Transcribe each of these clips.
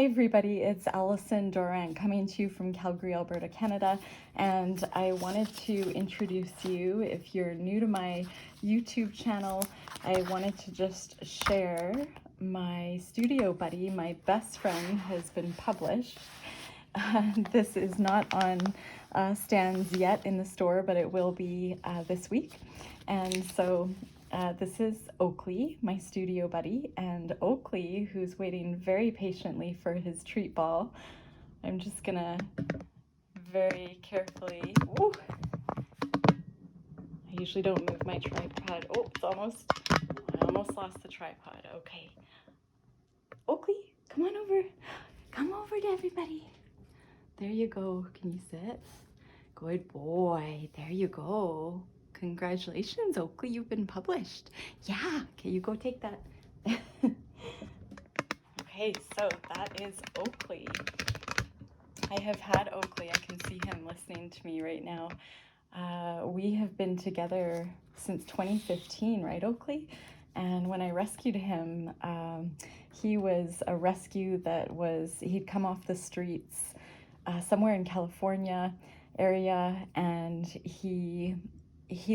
Hi everybody, it's Allison Doran coming to you from Calgary, Alberta, Canada, and I wanted to introduce you. If you're new to my YouTube channel, I wanted to just share my studio buddy, my best friend, has been published. This is not on stands yet in the store, but it will be this week. And so this is Oakley, my studio buddy, and Oakley, who's waiting very patiently for his treat ball. I'm just gonna very carefully, ooh, I usually don't move my tripod. Oh, I almost lost the tripod. Okay. Oakley, come on over. Come over to everybody. There you go. Can you sit? Good boy. There you go. Congratulations, Oakley, you've been published. Yeah, okay, you go take that. Okay, so that is Oakley. I have had Oakley. I can see him listening to me right now. We have been together since 2015, right, Oakley? And when I rescued him, he was a rescue he'd come off the streets somewhere in California area, and he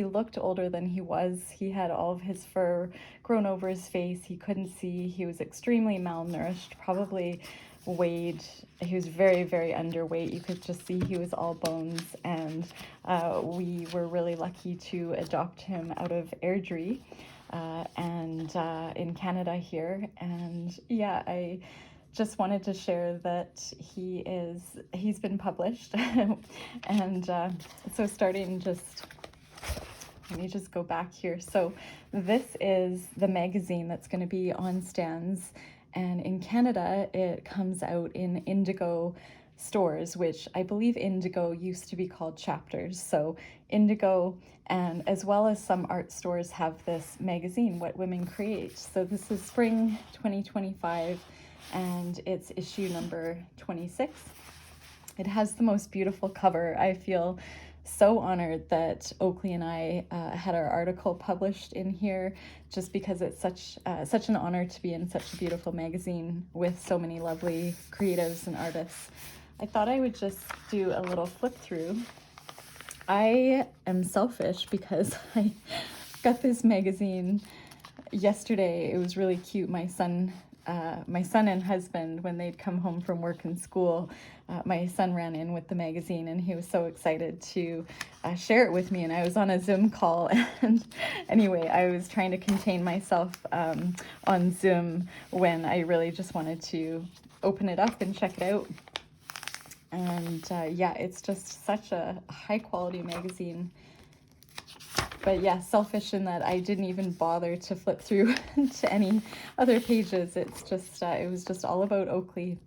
looked older than he was. He had all of his fur grown over his face. He couldn't see. He was extremely malnourished, probably he was very, very underweight. You could just see he was all bones, and we were really lucky to adopt him out of Airdrie and in Canada here. And yeah, I just wanted to share that he's been published. And so let me just go back here. So this is the magazine that's going to be on stands, and in Canada it comes out in Indigo stores, which I believe Indigo used to be called Chapters. So Indigo, and as well as some art stores, have this magazine, What Women Create. So this is spring 2025, and it's issue number 26. It has the most beautiful cover. I feel so honored that Oakley and I had our article published in here, just because it's such an honor to be in such a beautiful magazine with so many lovely creatives and artists. I thought I would just do a little flip through. I am selfish because I got this magazine yesterday. It was really cute. My son and husband, when they'd come home from work and school, my son ran in with the magazine, and he was so excited to share it with me. And I was on a Zoom call, and anyway, I was trying to contain myself on Zoom when I really just wanted to open it up and check it out. And yeah, it's just such a high quality magazine. But yeah, selfish in that I didn't even bother to flip through to any other pages. It's just, it was just all about Oakley.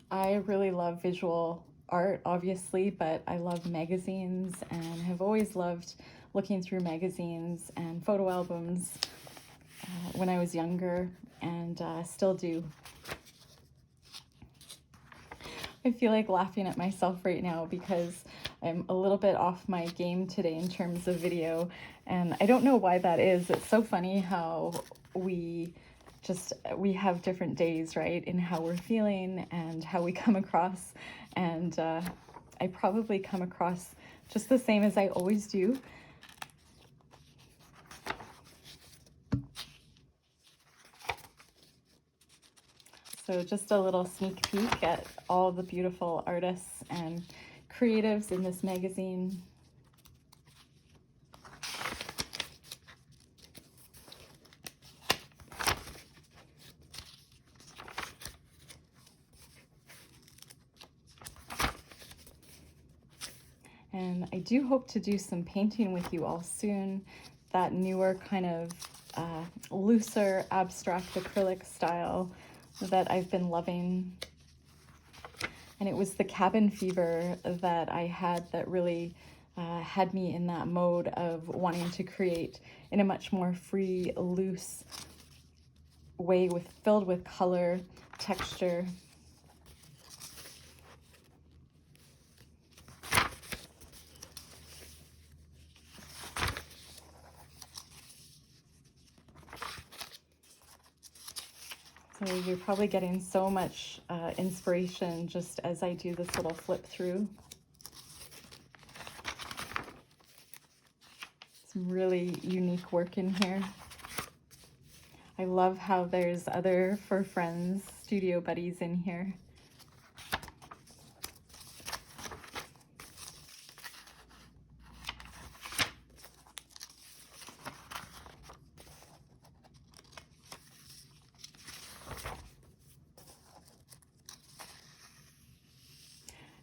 I really love visual art, obviously, but I love magazines and have always loved looking through magazines and photo albums when I was younger, and still do. I feel like laughing at myself right now because I'm a little bit off my game today in terms of video, and I don't know why that is. It's so funny how we have different days, right, in how we're feeling and how we come across, and I probably come across just the same as I always do. So just a little sneak peek at all the beautiful artists and creatives in this magazine. And I do hope to do some painting with you all soon, that newer kind of looser abstract acrylic style that I've been loving. And it was the cabin fever that I had that really had me in that mode of wanting to create in a much more free, loose way, filled with color, texture. So you're probably getting so much inspiration just as I do this little flip through. Some really unique work in here. I love how there's other For Friends studio buddies in here.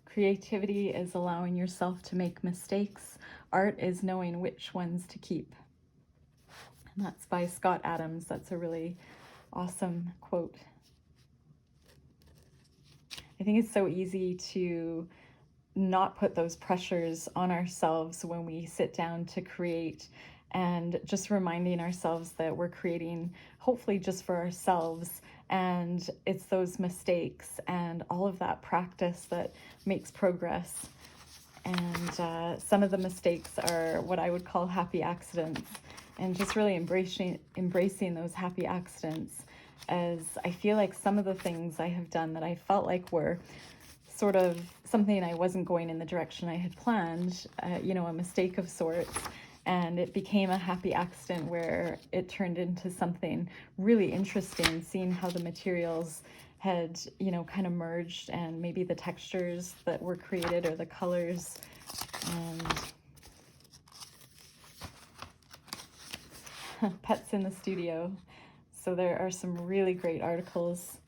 Creativity is allowing yourself to make mistakes. Art is knowing which ones to keep. And that's by Scott Adams. That's a really awesome quote. I think it's so easy to not put those pressures on ourselves when we sit down to create, and just reminding ourselves that we're creating hopefully just for ourselves, and it's those mistakes and all of that practice that makes progress. And some of the mistakes are what I would call happy accidents, and just really embracing those happy accidents, as I feel like some of the things I have done that I felt like were sort of something I wasn't going in the direction I had planned, you know, a mistake of sorts, and it became a happy accident where it turned into something really interesting, seeing how the materials had, you know, kind of merged, and maybe the textures that were created or the colors. And pets in the studio. So there are some really great articles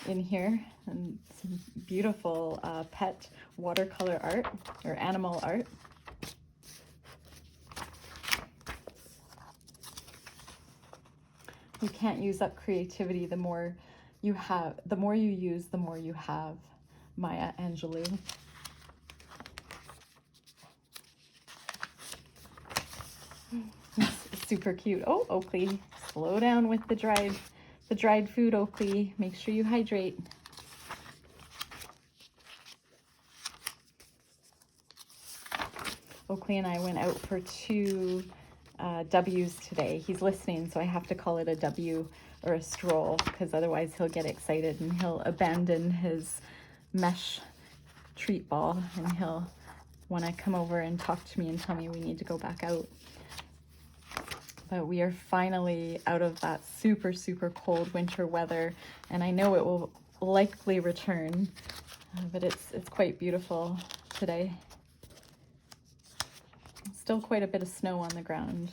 in here, and some beautiful pet watercolor art or animal art. You can't use up creativity. The more you have, the more you use, the more you have. Maya Angelou. Super cute. Oh, Oakley, slow down with the dried food, Oakley. Make sure you hydrate. Oakley and I went out for 2 W's today. He's listening, so I have to call it a W or a stroll, because otherwise he'll get excited and he'll abandon his mesh treat ball, and he'll want to come over and talk to me and tell me we need to go back out. But we are finally out of that super, super cold winter weather, and I know it will likely return, but it's quite beautiful today. Still quite a bit of snow on the ground.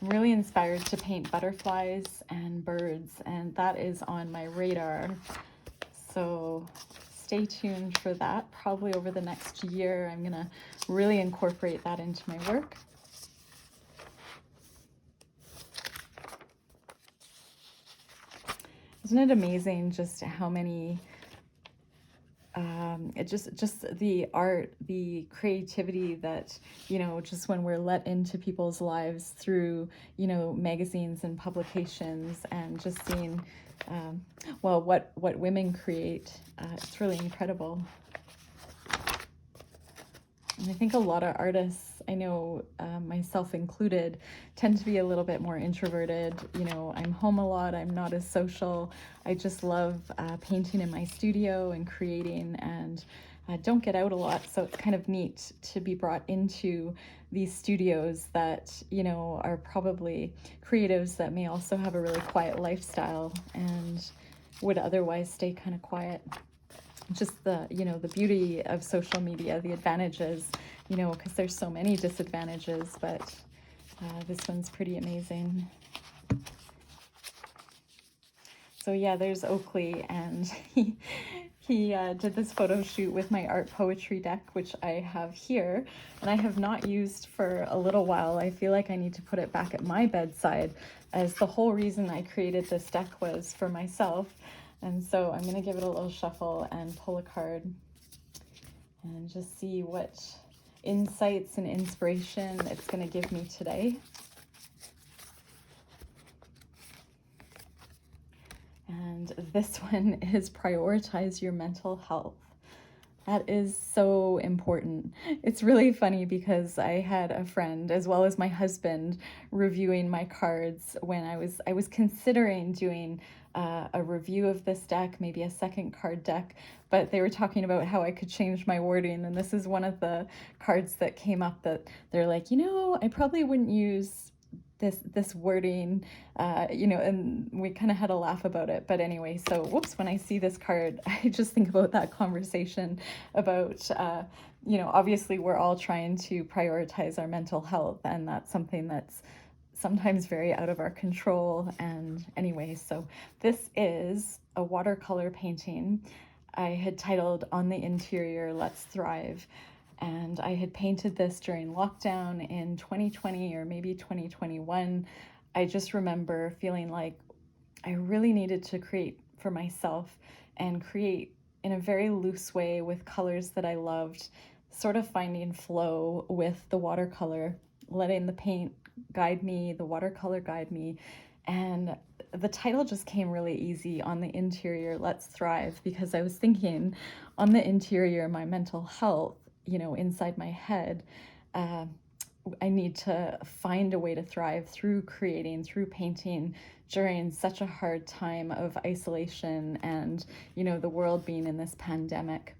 I'm really inspired to paint butterflies and birds, and that is on my radar. So stay tuned for that. Probably over the next year, I'm gonna really incorporate that into my work. Isn't it amazing just how many, just the art, the creativity that, you know, just when we're let into people's lives through, you know, magazines and publications, and just seeing, well, what women create, it's really incredible. And I think a lot of artists, I know myself included, tend to be a little bit more introverted. You know, I'm home a lot, I'm not as social. I just love painting in my studio and creating, and don't get out a lot. So it's kind of neat to be brought into these studios that, you know, are probably creatives that may also have a really quiet lifestyle and would otherwise stay kind of quiet. Just the, you know, the beauty of social media, the advantages, you know, because there's so many disadvantages, but this one's pretty amazing. So yeah, there's Oakley, and he did this photo shoot with my art poetry deck, which I have here, and I have not used for a little while. I feel like I need to put it back at my bedside, as the whole reason I created this deck was for myself. And so I'm going to give it a little shuffle and pull a card and just see what insights and inspiration it's going to give me today. And this one is prioritize your mental health. That is so important. It's really funny because I had a friend as well as my husband reviewing my cards when I was considering doing a review of this deck, maybe a second card deck, but they were talking about how I could change my wording, and this is one of the cards that came up that they're like, I probably wouldn't use this wording, and we kind of had a laugh about it. But anyway, so whoops, when I see this card, I just think about that conversation about, obviously we're all trying to prioritize our mental health, and that's something that's sometimes very out of our control. And anyway, so this is a watercolor painting I had titled On the Interior, Let's Thrive. And I had painted this during lockdown in 2020 or maybe 2021. I just remember feeling like I really needed to create for myself and create in a very loose way with colors that I loved, sort of finding flow with the watercolor, letting the paint guide me, the watercolor guide me. And the title just came really easy, On the Interior, Let's Thrive, because I was thinking on the interior, my mental health, inside my head, I need to find a way to thrive through creating, through painting during such a hard time of isolation and, the world being in this pandemic.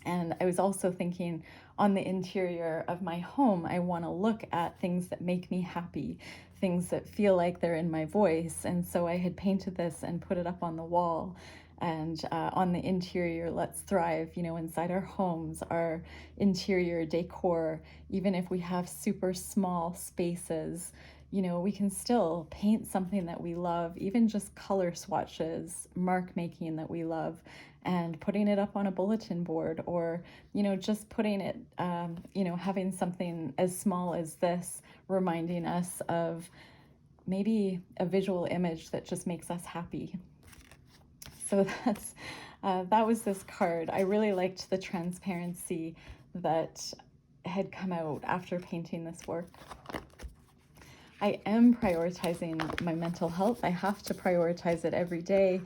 And I was also thinking on the interior of my home, I want to look at things that make me happy, things that feel like they're in my voice. And so I had painted this and put it up on the wall. And on the interior, let's thrive, inside our homes, our interior decor, even if we have super small spaces, we can still paint something that we love, even just color swatches, mark making that we love, and putting it up on a bulletin board, or, just putting it, having something as small as this reminding us of maybe a visual image that just makes us happy. So that was this card. I really liked the transparency that had come out after painting this work. I am prioritizing my mental health. I have to prioritize it every day.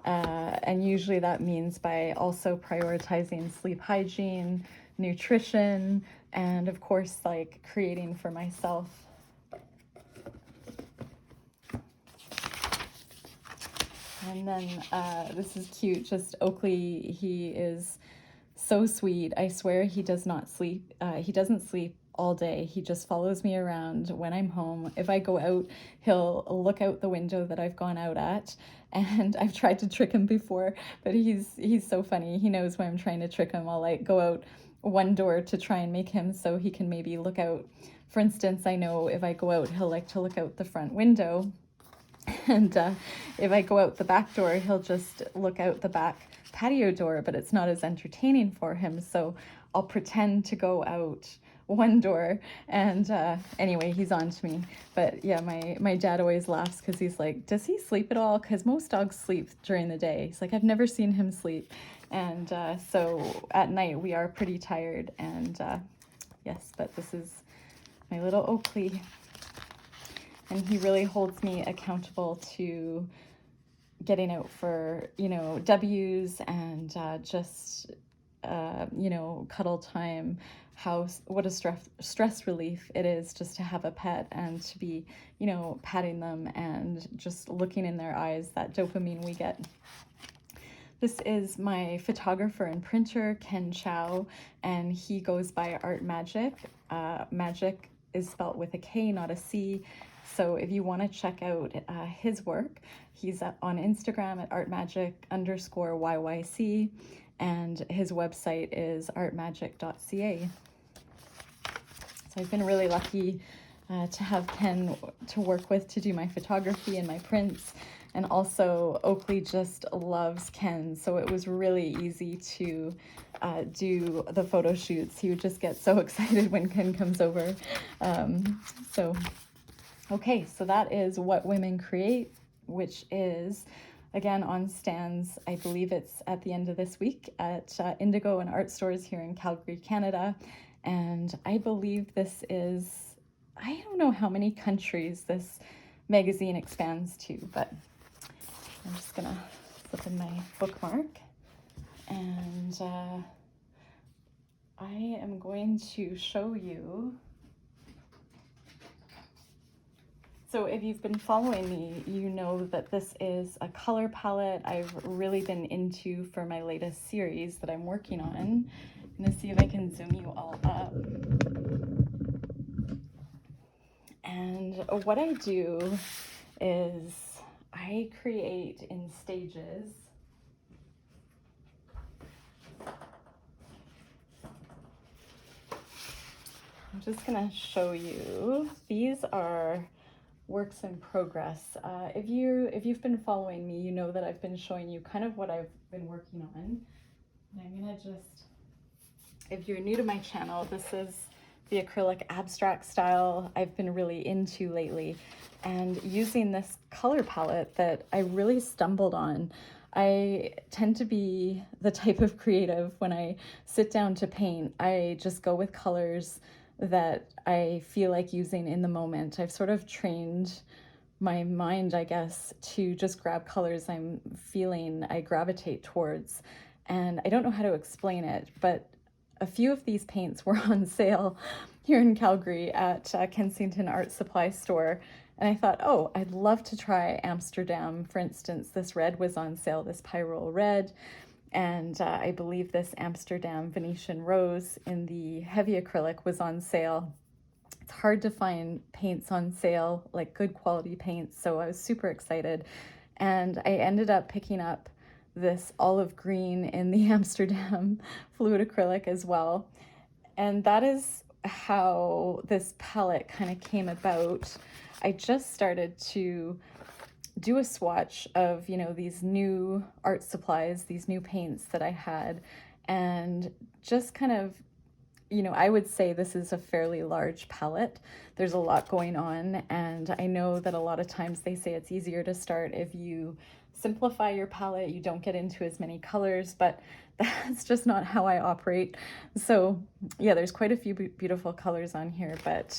And usually that means by also prioritizing sleep hygiene, nutrition, and of course, like creating for myself. And then this is cute, just Oakley. He is so sweet. I swear he does not sleep. He doesn't sleep all day. He just follows me around when I'm home. If I go out, he'll look out the window that I've gone out at. And I've tried to trick him before, but he's so funny. He knows when I'm trying to trick him. I'll like go out one door to try and make him so he can maybe look out. For instance, I know if I go out, he'll like to look out the front window. And if I go out the back door, he'll just look out the back patio door, but it's not as entertaining for him. So I'll pretend to go out one door, and anyway, he's on to me. But yeah, my dad always laughs because he's like, does he sleep at all? Because most dogs sleep during the day. He's like, I've never seen him sleep. And so at night we are pretty tired. And yes, but this is my little Oakley. And he really holds me accountable to getting out for, W's and just, cuddle time. What a stress relief it is just to have a pet and to be, patting them and just looking in their eyes, that dopamine we get. This is my photographer and printer, Ken Chow, and he goes by Art Magic. Magic is spelt with a K, not a C. So if you want to check out his work, he's on Instagram at artmagic_YYC, and his website is artmagic.ca. So I've been really lucky to have Ken to work with to do my photography and my prints. And also Oakley just loves Ken, so it was really easy to do the photo shoots. He would just get so excited when Ken comes over. Okay, so that is What Women Create, which is, again, on stands. I believe it's at the end of this week at Indigo and art stores here in Calgary, Canada. And I believe this is, I don't know how many countries this magazine expands to, but I'm just gonna flip in my bookmark. And I am going to show you. So if you've been following me, you know that this is a color palette I've really been into for my latest series that I'm working on. I'm gonna see if I can zoom you all up. And what I do is I create in stages. I'm just gonna show you. These are works in progress. If you've been following me, you know that I've been showing you kind of what I've been working on. And I'm gonna just, if you're new to my channel, this is the acrylic abstract style I've been really into lately, and using this color palette that I really stumbled on. I tend to be the type of creative when I sit down to paint, I just go with colors that I feel like using in the moment. I've sort of trained my mind, I guess, to just grab colors I'm feeling I gravitate towards. And I don't know how to explain it, but a few of these paints were on sale here in Calgary at Kensington Art Supply Store. And I thought, oh, I'd love to try Amsterdam. For instance, this red was on sale, this Pyrrole red. And I believe this Amsterdam Venetian rose in the heavy acrylic was on sale. It's hard to find paints on sale, like good quality paints, so I was super excited. And I ended up picking up this olive green in the Amsterdam fluid acrylic as well. And that is how this palette kind of came about. I just started to do a swatch of, you know, these new art supplies, these new paints that I had, and just kind of, you know, I would say this is a fairly large palette. There's a lot going on, and I know that a lot of times they say it's easier to start if you simplify your palette, you don't get into as many colors, but that's just not how I operate. So yeah, there's quite a few beautiful colors on here, but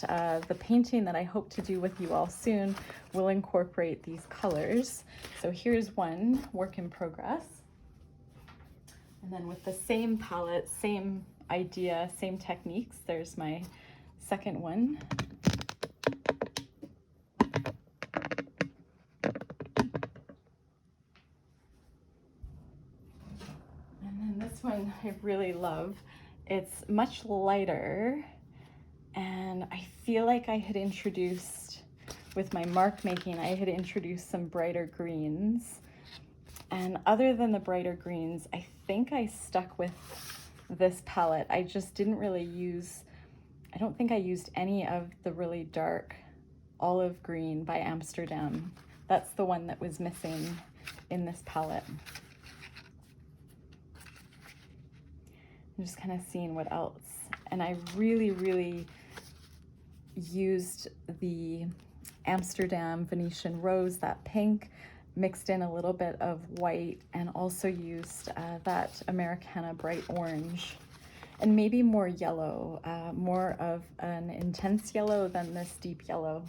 the painting that I hope to do with you all soon will incorporate these colors. So here's one work in progress. And then with the same palette, same idea, same techniques, there's my second one. This one I really love. It's much lighter, and I feel like I had introduced, with my mark making, I had introduced some brighter greens. And other than the brighter greens, I think I stuck with this palette. I just didn't really use, I don't think I used any of the really dark olive green by Amsterdam. That's the one that was missing in this palette. I'm just kind of seeing what else. And I really used the Amsterdam Venetian rose, that pink, mixed in a little bit of white, and also used that Americana bright orange, and maybe more yellow, more of an intense yellow than this deep yellow.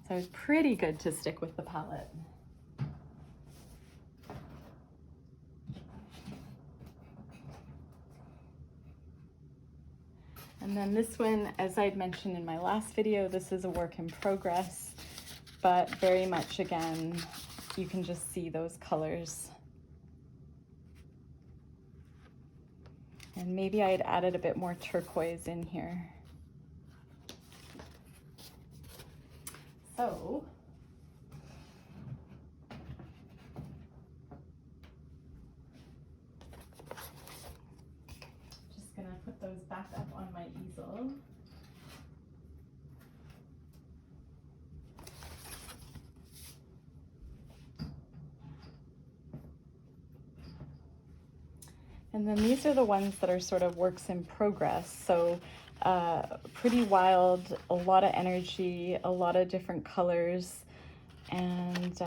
So it's pretty good to stick with the palette. And then this one, as I'd mentioned in my last video, this is a work in progress, but very much, again, you can just see those colors. And maybe I had added a bit more turquoise in here. So, just gonna put those back up on my easel. And then these are the ones that are sort of works in progress. So pretty wild, a lot of energy, a lot of different colors. And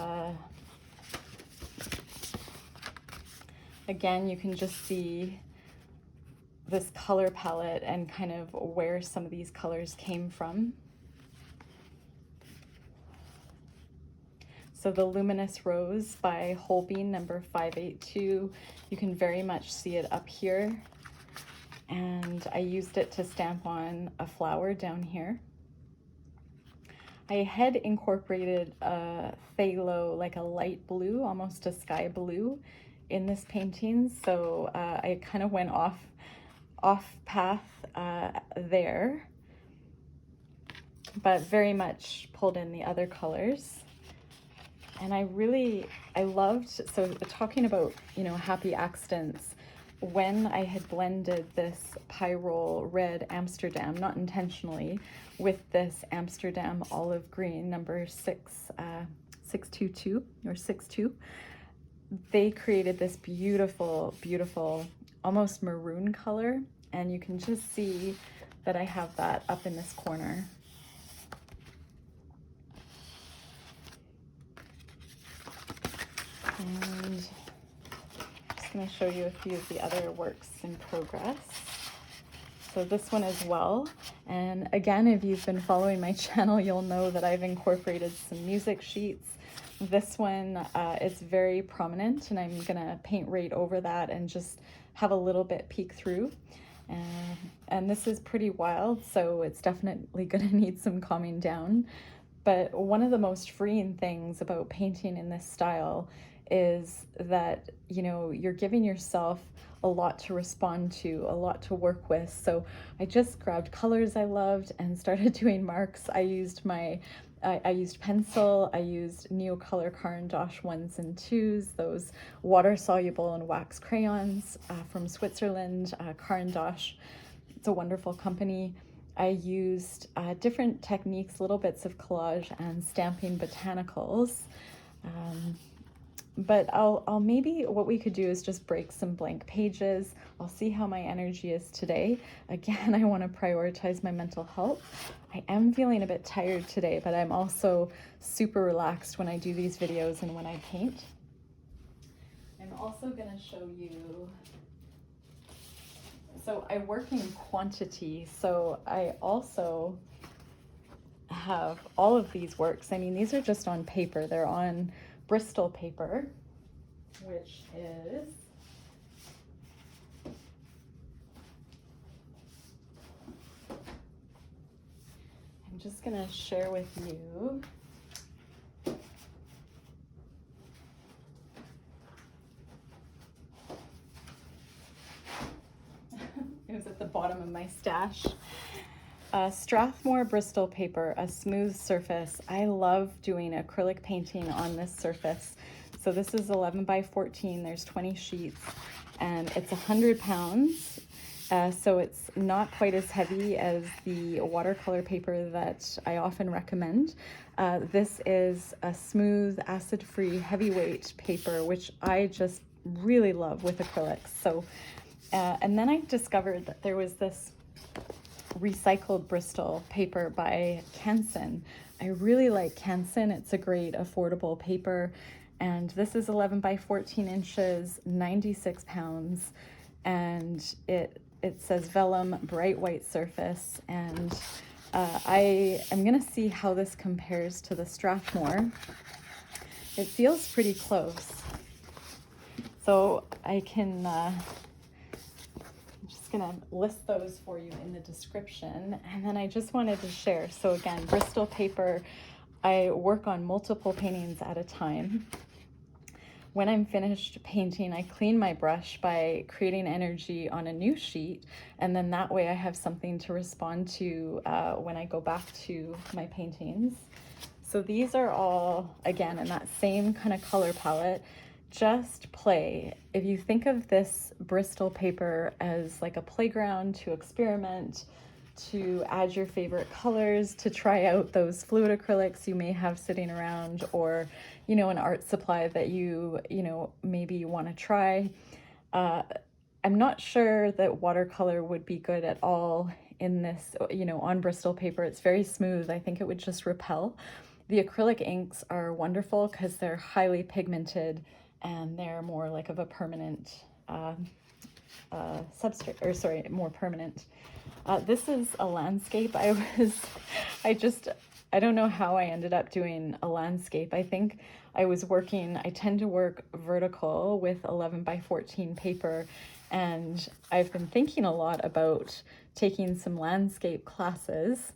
again, you can just see this color palette and kind of where some of these colors came from. So the Luminous Rose by Holbein, number 582. You can very much see it up here. And I used it to stamp on a flower down here. I had incorporated a phthalo, like a light blue, almost a sky blue, in this painting. So I kind of went off path there, but very much pulled in the other colors. And I loved, so talking about, you know, happy accidents, when I had blended this Pyrrole red Amsterdam, not intentionally, with this Amsterdam olive green, number 622 or 62, they created this beautiful, beautiful, almost maroon color. And you can just see that I have that up in this corner. And I'm just going to show you a few of the other works in progress. So this one as well. And again, if you've been following my channel, you'll know that I've incorporated some music sheets. This one is very prominent, and I'm going to paint right over that and just have a little bit peek through. And this is pretty wild, so it's definitely going to need some calming down. But one of the most freeing things about painting in this style is that, you know, you're giving yourself a lot to respond to, a lot to work with. So I just grabbed colors I loved and started doing marks. I used pencil, I used Neocolor Caran d'Ache 1s and 2s, those water-soluble and wax crayons from Switzerland, Caran d'Ache. It's a wonderful company. I used different techniques, little bits of collage and stamping botanicals. But I'll maybe, what we could do is just break some blank pages. I'll see how my energy is today. Again, I want to prioritize my mental health. I am feeling a bit tired today, but I'm also super relaxed when I do these videos and when I paint. I'm also going to show you, so I work in quantity, so I also have all of these works. I mean, these are just on paper. They're on Bristol paper, which is I'm just going to share with you. It was at the bottom of my stash. Strathmore Bristol paper, a smooth surface. I love doing acrylic painting on this surface. So this is 11 by 14, there's 20 sheets, and it's 100 pounds. So it's not quite as heavy as the watercolor paper that I often recommend. This is a smooth, acid-free, heavyweight paper, which I just really love with acrylics. So, and then I discovered that there was this recycled Bristol paper by Canson. I really like Canson. It's a great affordable paper, and this is 11 by 14 inches, 96 pounds, and it says vellum, bright white surface. And I am gonna see how this compares to the Strathmore. It feels pretty close, so I can gonna list those for you in the description. And then I just wanted to share, so again, Bristol paper, I work on multiple paintings at a time. When I'm finished painting, I clean my brush by creating energy on a new sheet, and then that way I have something to respond to when I go back to my paintings. So these are all, again, in that same kind of color palette. Just play. If you think of this Bristol paper as like a playground to experiment, to add your favorite colors, to try out those fluid acrylics you may have sitting around, or, you know, an art supply that you maybe want to try. I'm not sure that watercolor would be good at all in this, on Bristol paper. It's very smooth. I think it would just repel. The acrylic inks are wonderful because they're highly pigmented, and they're more like of a permanent substrate, or sorry, more permanent. This is a landscape. I I don't know how I ended up doing a landscape. I think I tend to work vertical with 11 by 14 paper, and I've been thinking a lot about taking some landscape classes.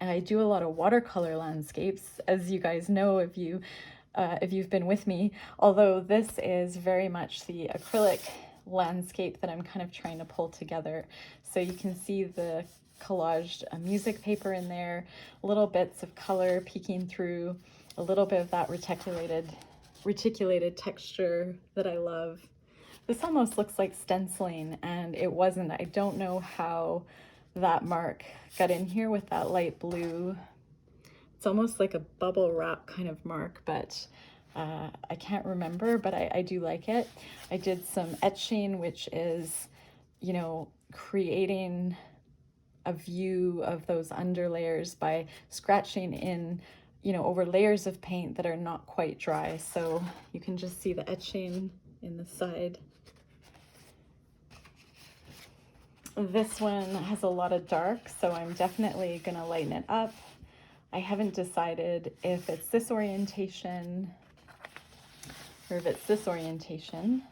And I do a lot of watercolor landscapes, as you guys know if you've been with me, although this is very much the acrylic landscape that I'm kind of trying to pull together. So you can see the collaged music paper in there, little bits of color peeking through, a little bit of that reticulated texture that I love. This almost looks like stenciling, and it wasn't. I don't know how that mark got in here with that light blue. It's almost like a bubble wrap kind of mark, but I can't remember, but I do like it. I did some etching, which is, you know, creating a view of those underlayers by scratching in, you know, over layers of paint that are not quite dry. So you can just see the etching in the side. This one has a lot of dark, so I'm definitely gonna lighten it up. I haven't decided if it's this orientation or if it's this orientation.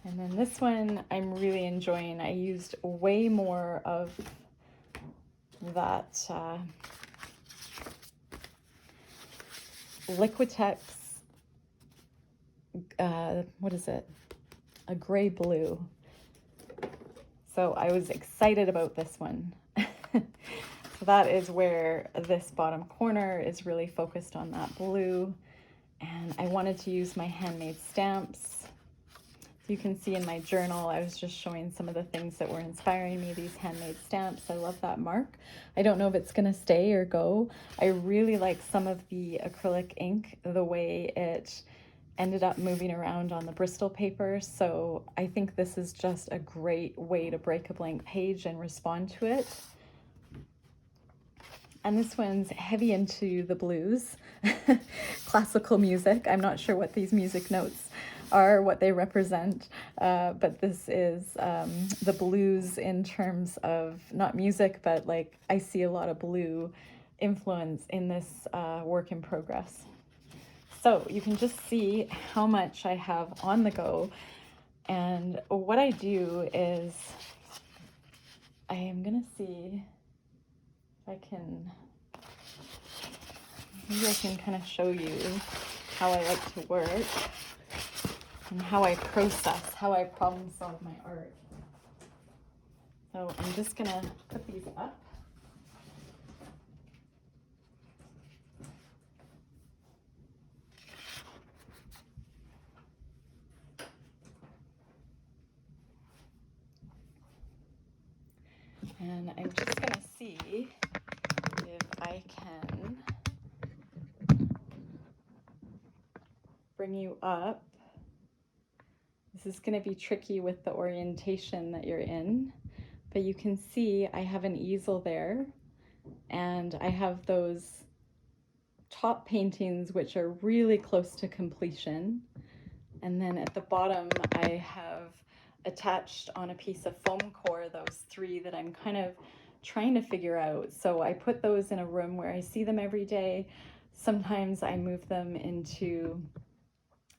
And then this one I'm really enjoying. I used way more of that Liquitex, what is it? A gray blue. So I was excited about this one. So that is where this bottom corner is really focused on that blue. And I wanted to use my handmade stamps. So you can see in my journal, I was just showing some of the things that were inspiring me, these handmade stamps. I love that mark. I don't know if it's gonna stay or go. I really like some of the acrylic ink, the way it ended up moving around on the Bristol paper. So I think this is just a great way to break a blank page and respond to it. And this one's heavy into the blues, classical music. I'm not sure what these music notes are, what they represent, but this is the blues in terms of not music, but like I see a lot of blue influence in this work in progress. So you can just see how much I have on the go. And what I do is I am gonna see if I can, maybe I can kind of show you how I like to work and how I process, how I problem solve my art. So I'm just gonna put these up. And I'm just gonna see if I can bring you up. This is gonna be tricky with the orientation that you're in, but you can see I have an easel there, and I have those top paintings which are really close to completion. And then at the bottom, I have attached on a piece of foam core those three that I'm kind of trying to figure out. So I put those in a room where I see them every day. Sometimes I move them into,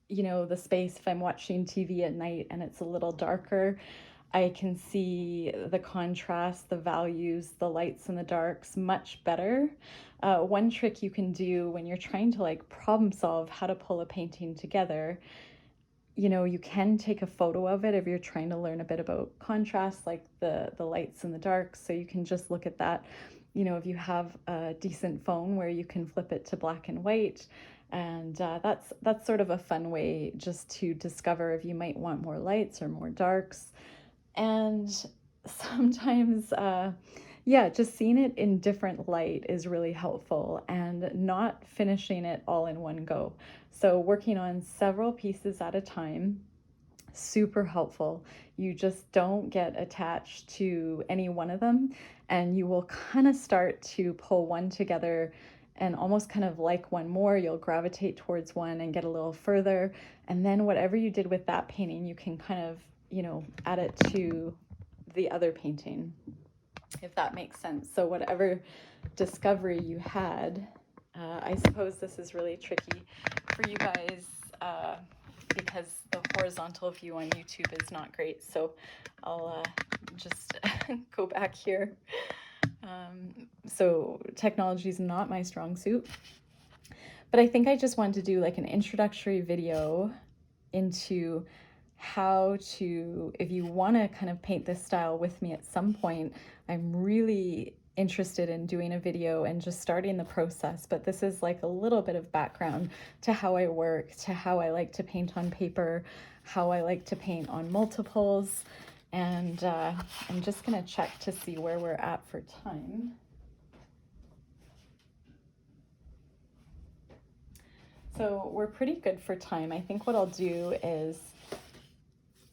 you know, the space if I'm watching TV at night and it's a little darker. I can see the contrast, the values, the lights and the darks much better. One trick you can do when you're trying to like problem solve how to pull a painting together, you know, you can take a photo of it if you're trying to learn a bit about contrast, like the lights and the darks. So you can just look at that, you know, if you have a decent phone where you can flip it to black and white. And that's sort of a fun way just to discover if you might want more lights or more darks. And sometimes, yeah, just seeing it in different light is really helpful, and not finishing it all in one go. So working on several pieces at a time, super helpful. You just don't get attached to any one of them, and you will kind of start to pull one together and almost kind of like one more. You'll gravitate towards one and get a little further. And then whatever you did with that painting, you can kind of, you know, add it to the other painting. if that makes sense. So whatever discovery you had, I suppose this is really tricky for you guys because the horizontal view on YouTube is not great. So I'll just go back here. So technology is not my strong suit, but I think I just wanted to do like an introductory video into how to, if you want to kind of paint this style with me at some point, I'm really interested in doing a video and just starting the process. But this is like a little bit of background to how I work, to how I like to paint on paper, how I like to paint on multiples. And I'm just going to check to see where we're at for time. So we're pretty good for time. I think what I'll do is,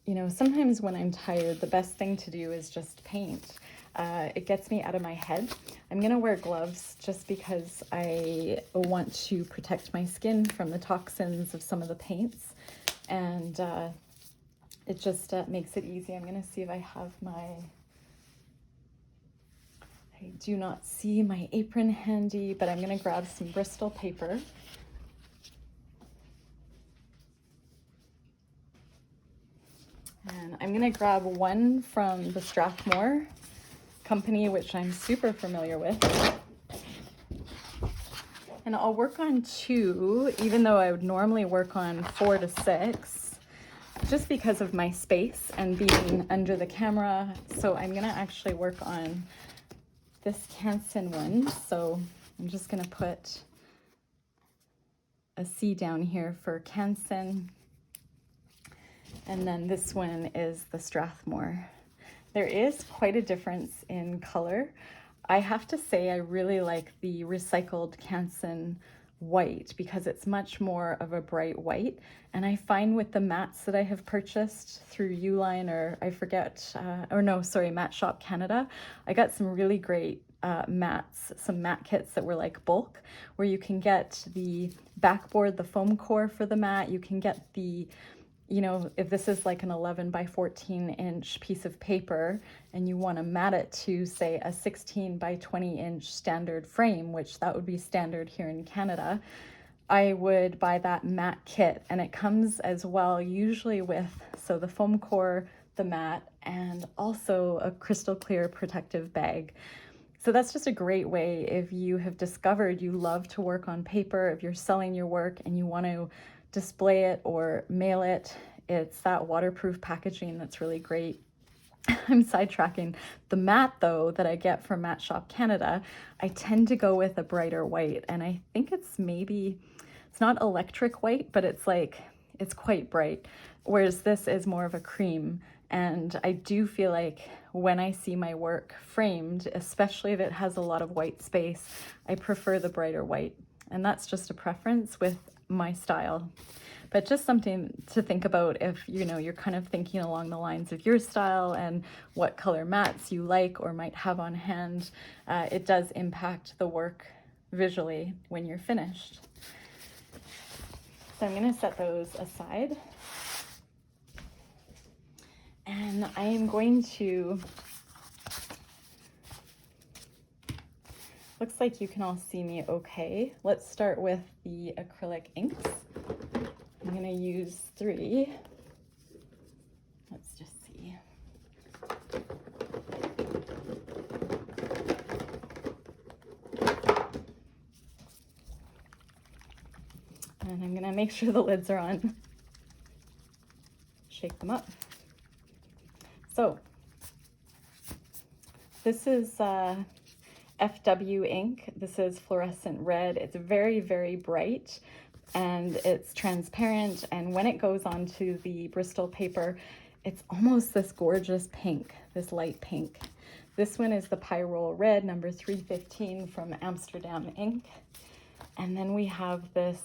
you know, sometimes when I'm tired, the best thing to do is just paint. It gets me out of my head. I'm gonna wear gloves just because I want to protect my skin from the toxins of some of the paints. And it just makes it easy. I'm gonna see if I have I do not see my apron handy, but I'm gonna grab some Bristol paper. And I'm gonna grab one from the Strathmore company, which I'm super familiar with. And I'll work on 2, even though I would normally work on 4 to 6, just because of my space and being under the camera. So I'm gonna actually work on this Canson one. So I'm just gonna put a C down here for Canson. And then this one is the Strathmore. There is quite a difference in color. I have to say I really like the recycled Canson white because it's much more of a bright white. And I find with the mattes that I have purchased through Uline, or I forget, Matte Shop Canada, I got some really great mattes, some matte kits that were like bulk, where you can get the backboard, the foam core for the matte, you can get the, you know, if this is like an 11 by 14 inch piece of paper and you want to mat it to say a 16 by 20 inch standard frame, which that would be standard here in Canada, I would buy that matte kit. And it comes as well usually with, so the foam core, the matte, and also a crystal clear protective bag. So that's just a great way if you have discovered you love to work on paper, if you're selling your work and you want to display it or mail it. It's that waterproof packaging that's really great. I'm sidetracking. The matte though that I get from Matte Shop Canada, I tend to go with a brighter white, and I think it's not electric white, but it's quite bright, whereas this is more of a cream. And I do feel like when I see my work framed, especially if it has a lot of white space, I prefer the brighter white. And that's just a preference with my style, but just something to think about if you're kind of thinking along the lines of your style and what color mattes you like or might have on hand. It does impact the work visually when you're finished. So I'm going to set those aside, and I am going to, looks like you can all see me okay. Let's start with the acrylic inks. I'm going to use 3. Let's just see. And I'm going to make sure the lids are on. Shake them up. So this is FW ink. This is fluorescent red. It's very, very bright and it's transparent. And when it goes onto the Bristol paper, it's almost this gorgeous pink, this light pink. This one is the Pyrrole red, number 315 from Amsterdam ink. And then we have this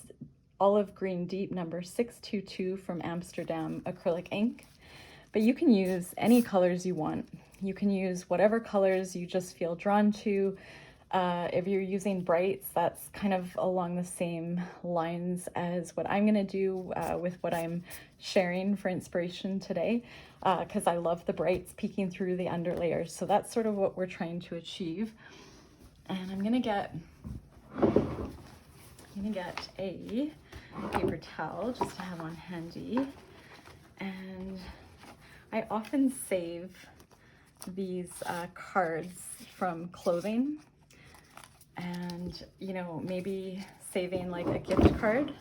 olive green deep, number 622 from Amsterdam acrylic ink. But you can use any colors you want. You can use whatever colors you just feel drawn to. If you're using brights, that's kind of along the same lines as what I'm going to do with what I'm sharing for inspiration today, because I love the brights peeking through the underlayers. So that's sort of what we're trying to achieve. And I'm going to get a paper towel just to have on handy. And I often save these cards from clothing, and you know, maybe saving like a gift card,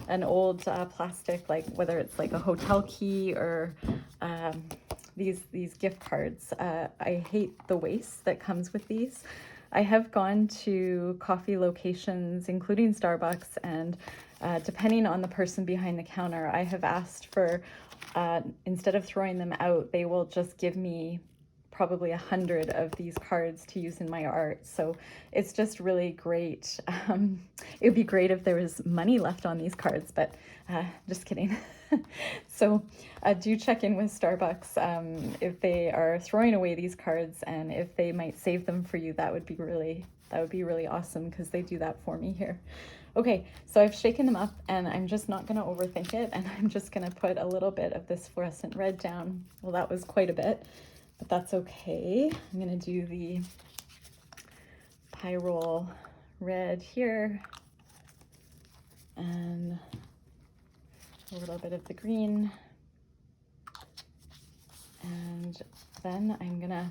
an old plastic, like whether it's like a hotel key or these gift cards. I hate the waste that comes with these. I have gone to coffee locations, including Starbucks, and depending on the person behind the counter, I have asked for, instead of throwing them out, they will just give me probably 100 of these cards to use in my art. So it's just really great. It would be great if there was money left on these cards, but just kidding. So do check in with Starbucks if they are throwing away these cards, and if they might save them for you. That would be really awesome, because they do that for me here. Okay, so I've shaken them up, and I'm just not going to overthink it, and I'm just going to put a little bit of this fluorescent red down. Well, that was quite a bit, but that's okay. I'm going to do the Pyrrole red here, and a little bit of the green, and then I'm gonna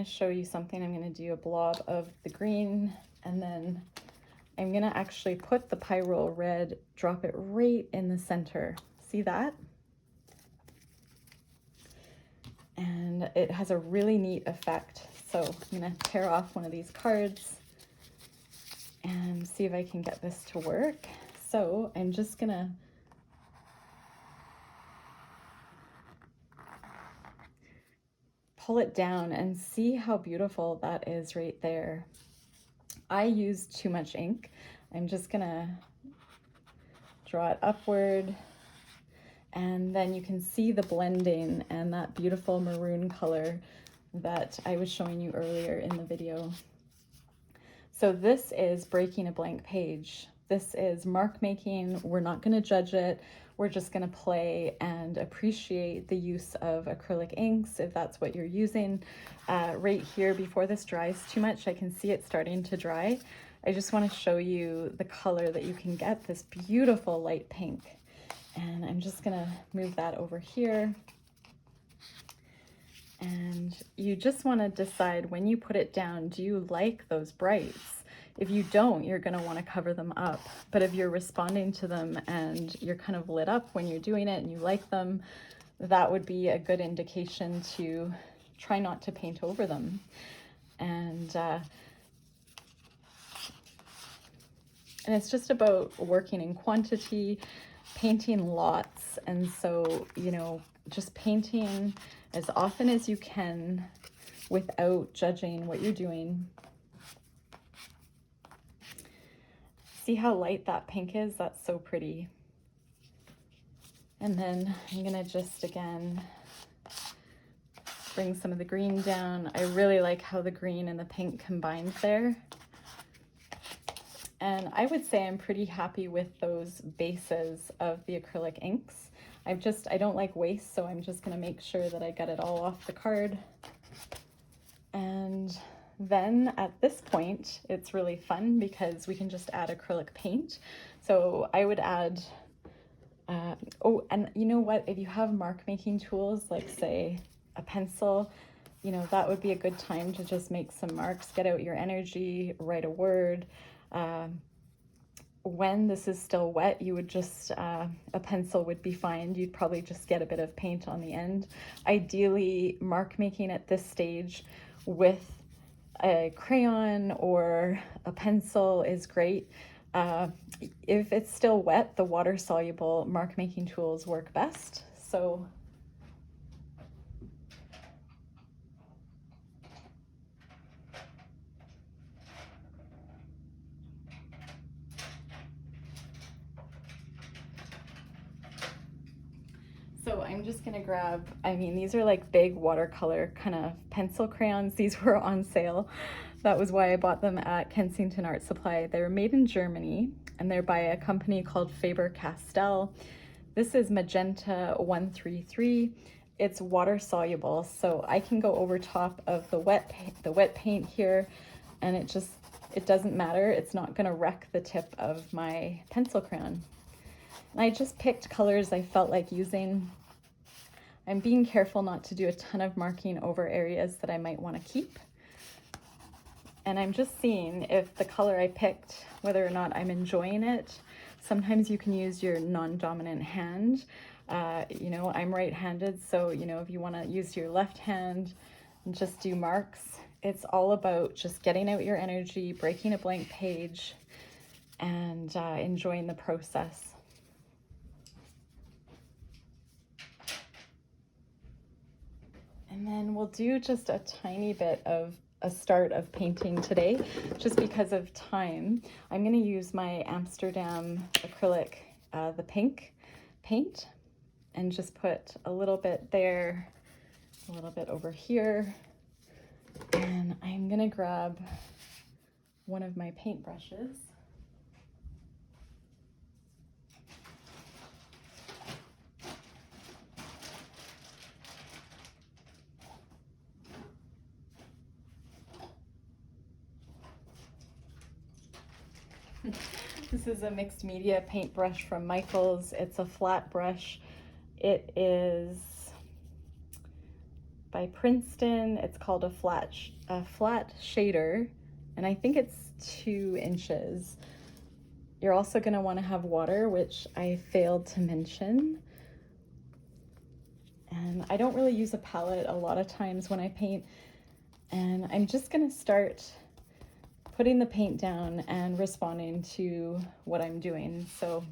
show you something. I'm gonna do a blob of the green, and then I'm gonna actually put the Pyrrole red, drop it right in the center. See that? And it has a really neat effect. So I'm gonna tear off one of these cards and see if I can get this to work. So I'm just gonna pull it down and see how beautiful that is right there. I used too much ink. I'm just gonna draw it upward, and then you can see the blending and that beautiful maroon color that I was showing you earlier in the video. So this is breaking a blank page. This is mark making. We're not going to judge it. We're just going to play and appreciate the use of acrylic inks, if that's what you're using. Right here, before this dries too much, I can see it starting to dry. I just want to show you the color that you can get, this beautiful light pink. And I'm just going to move that over here. And you just want to decide when you put it down, do you like those brights? If you don't, you're going to want to cover them up. But if you're responding to them and you're kind of lit up when you're doing it and you like them, that would be a good indication to try not to paint over them. And it's just about working in quantity, painting lots. And so, you know, just painting as often as you can without judging what you're doing. See how light that pink is? That's so pretty. And then I'm gonna just, again, bring some of the green down. I really like how the green and the pink combined there. And I would say I'm pretty happy with those bases of the acrylic inks. I don't like waste, so I'm just gonna make sure that I get it all off the card. And then at this point, it's really fun because we can just add acrylic paint. So I would add, oh, and you know what? If you have mark making tools, like say a pencil, you know, that would be a good time to just make some marks, get out your energy, write a word. When this is still wet, you would just, a pencil would be fine. You'd probably just get a bit of paint on the end. Ideally, mark making at this stage with a crayon or a pencil is great. If it's still wet, the water-soluble mark making tools work best. So I'm just gonna grab, I mean, these are like big watercolor kind of pencil crayons. These were on sale. That was why I bought them at Kensington Art Supply. They were made in Germany and they're by a company called Faber-Castell. This is Magenta 133. It's water soluble, so I can go over top of the wet paint here, and it doesn't matter. It's not gonna wreck the tip of my pencil crayon. And I just picked colors I felt like using. I'm being careful not to do a ton of marking over areas that I might want to keep. And I'm just seeing if the color I picked, whether or not I'm enjoying it. Sometimes you can use your non-dominant hand. You know, I'm right-handed, so, you know, if you want to use your left hand and just do marks, it's all about just getting out your energy, breaking a blank page, and enjoying the process. And then we'll do just a tiny bit of a start of painting today, just because of time. I'm going to use my Amsterdam acrylic, the pink paint, and just put a little bit there, a little bit over here. And I'm going to grab one of my paintbrushes. This is a mixed media paintbrush from Michaels. It's a flat brush. It is by Princeton. It's called a flat shader, and I think it's 2 inches. You're also going to want to have water, which I failed to mention. And I don't really use a palette a lot of times when I paint, and I'm just going to start putting the paint down and responding to what I'm doing. So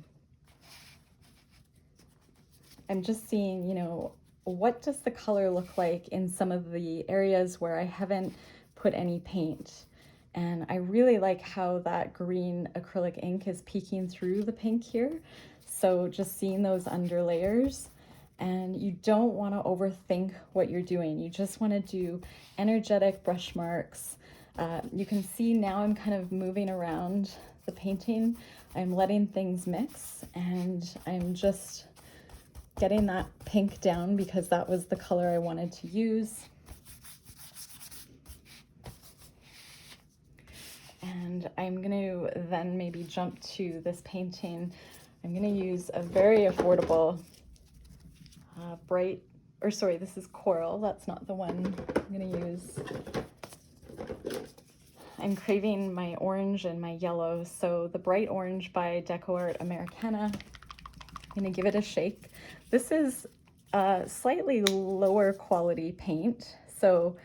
I'm just seeing, you know, what does the color look like in some of the areas where I haven't put any paint. And I really like how that green acrylic ink is peeking through the pink here. So just seeing those under layers. And you don't want to overthink what you're doing. You just want to do energetic brush marks. You can see now I'm kind of moving around the painting. I'm letting things mix, and I'm just getting that pink down because that was the color I wanted to use. And I'm going to then maybe jump to this painting. I'm going to use a very affordable this is coral. That's not the one I'm going to use. I'm craving my orange and my yellow, so the bright orange by Deco Art Americana. I'm going to give it a shake. This is a slightly lower quality paint, so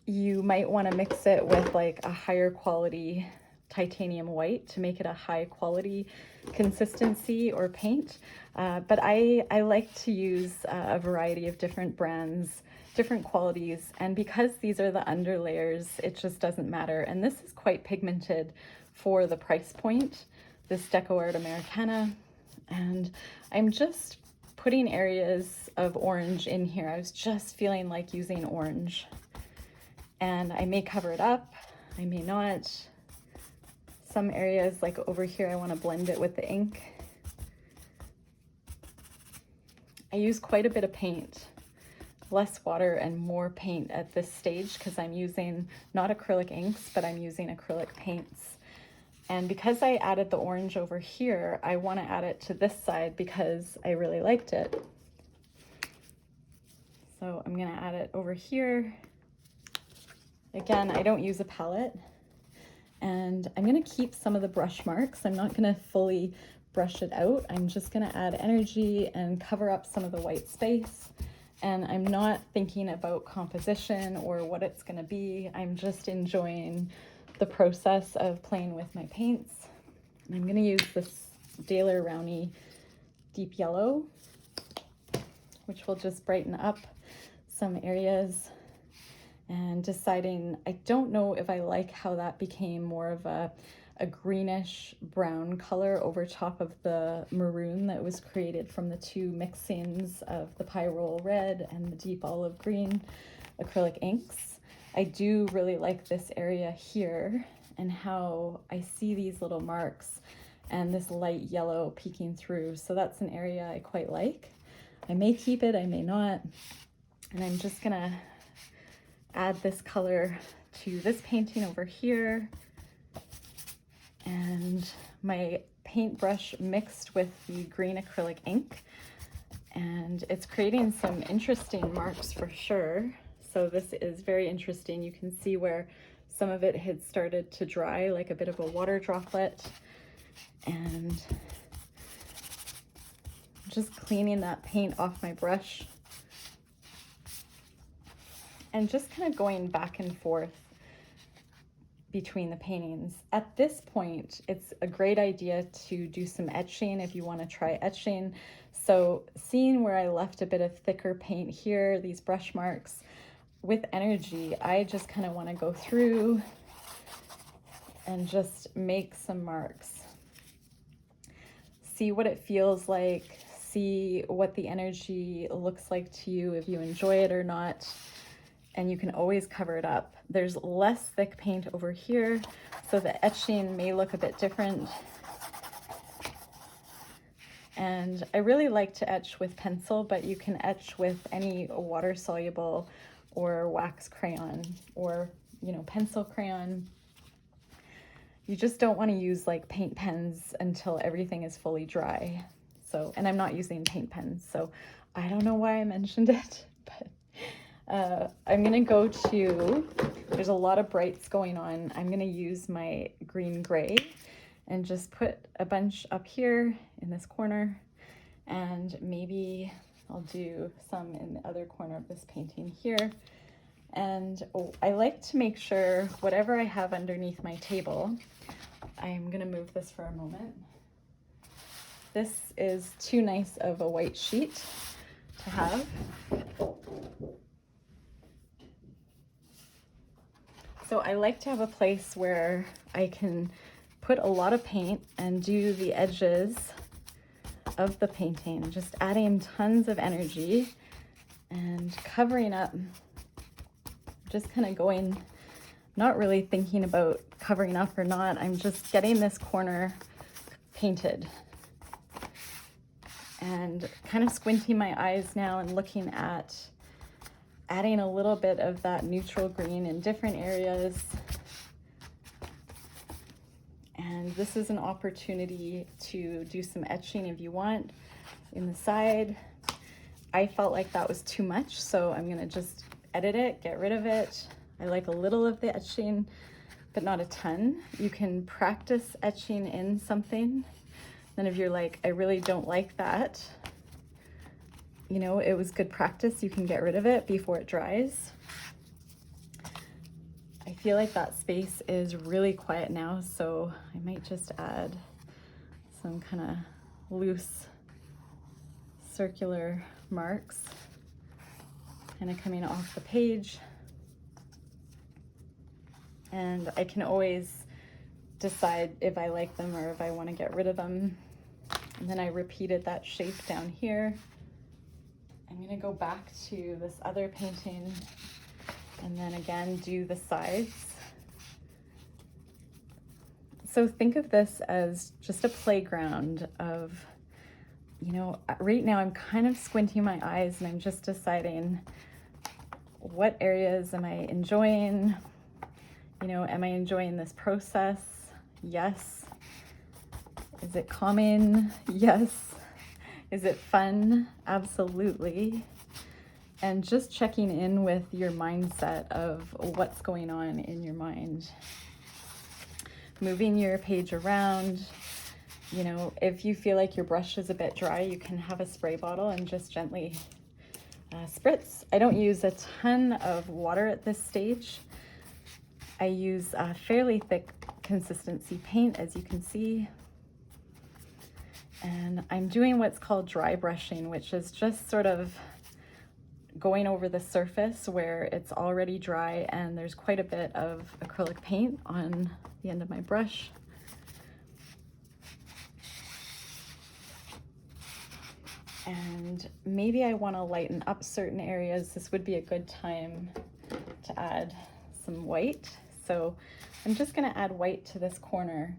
you might want to mix it with like a higher quality titanium white to make it a high quality consistency or paint. But I like to use a variety of different brands, different qualities, and because these are the under layers, it just doesn't matter. And this is quite pigmented for the price point, this Deco Art Americana. And I'm just putting areas of orange in here. I was just feeling like using orange. And I may cover it up, I may not. Some areas, like over here, I want to blend it with the ink. I use quite a bit of paint, less water and more paint at this stage because I'm using not acrylic inks, but I'm using acrylic paints. And because I added the orange over here, I want to add it to this side because I really liked it. So I'm going to add it over here. Again, I don't use a palette. And I'm going to keep some of the brush marks. I'm not going to fully brush it out. I'm just going to add energy and cover up some of the white space. And I'm not thinking about composition or what it's going to be. I'm just enjoying the process of playing with my paints. And I'm going to use this Daler Rowney Deep Yellow, which will just brighten up some areas. And deciding, I don't know if I like how that became more of a a greenish brown color over top of the maroon that was created from the two mixings of the Pyrrole red and the deep olive green acrylic inks. I do really like this area here and how I see these little marks and this light yellow peeking through. So that's an area I quite like. I may keep it, I may not. And I'm just gonna add this color to this painting over here. And my paintbrush mixed with the green acrylic ink. And it's creating some interesting marks for sure. So this is very interesting. You can see where some of it had started to dry, like a bit of a water droplet. And just cleaning that paint off my brush. And just kind of going back and forth between the paintings. At this point, it's a great idea to do some etching if you want to try etching. So seeing where I left a bit of thicker paint here, these brush marks, with energy, I just kind of want to go through and just make some marks. See what it feels like, see what the energy looks like to you, if you enjoy it or not. And you can always cover it up. There's less thick paint over here, so the etching may look a bit different. And I really like to etch with pencil, but you can etch with any water-soluble or wax crayon or, pencil crayon. You just don't want to use like paint pens until everything is fully dry. So, and I'm not using paint pens, so I don't know why I mentioned it, but I'm gonna go to, there's a lot of brights going on. I'm gonna use my green gray and just put a bunch up here in this corner, and maybe I'll do some in the other corner of this painting here. And I like to make sure whatever I have underneath my table, I'm gonna move this for a moment. This is too nice of a white sheet to have. So I like to have a place where I can put a lot of paint and do the edges of the painting, just adding tons of energy and covering up, just kind of going, not really thinking about covering up or not. I'm just getting this corner painted and kind of squinting my eyes now and looking at adding a little bit of that neutral green in different areas. And this is an opportunity to do some etching if you want in the side. I felt like that was too much, so I'm gonna just edit it, get rid of it. I like a little of the etching, but not a ton. You can practice etching in something. Then if you're like, I really don't like that, it was good practice, you can get rid of it before it dries. I feel like that space is really quiet now, so I might just add some kind of loose circular marks kind of coming off the page. And I can always decide if I like them or if I want to get rid of them. And then I repeated that shape down here. I'm going to go back to this other painting and then again do the sides. So think of this as just a playground of, right now I'm kind of squinting my eyes and I'm just deciding what areas am I enjoying? Am I enjoying this process? Yes. Is it calming? Yes. Is it fun? Absolutely. And just checking in with your mindset of what's going on in your mind. Moving your page around. If you feel like your brush is a bit dry, you can have a spray bottle and just gently spritz. I don't use a ton of water at this stage. I use a fairly thick consistency paint, as you can see. And I'm doing what's called dry brushing, which is just sort of going over the surface where it's already dry and there's quite a bit of acrylic paint on the end of my brush. And maybe I want to lighten up certain areas. This would be a good time to add some white. So I'm just going to add white to this corner.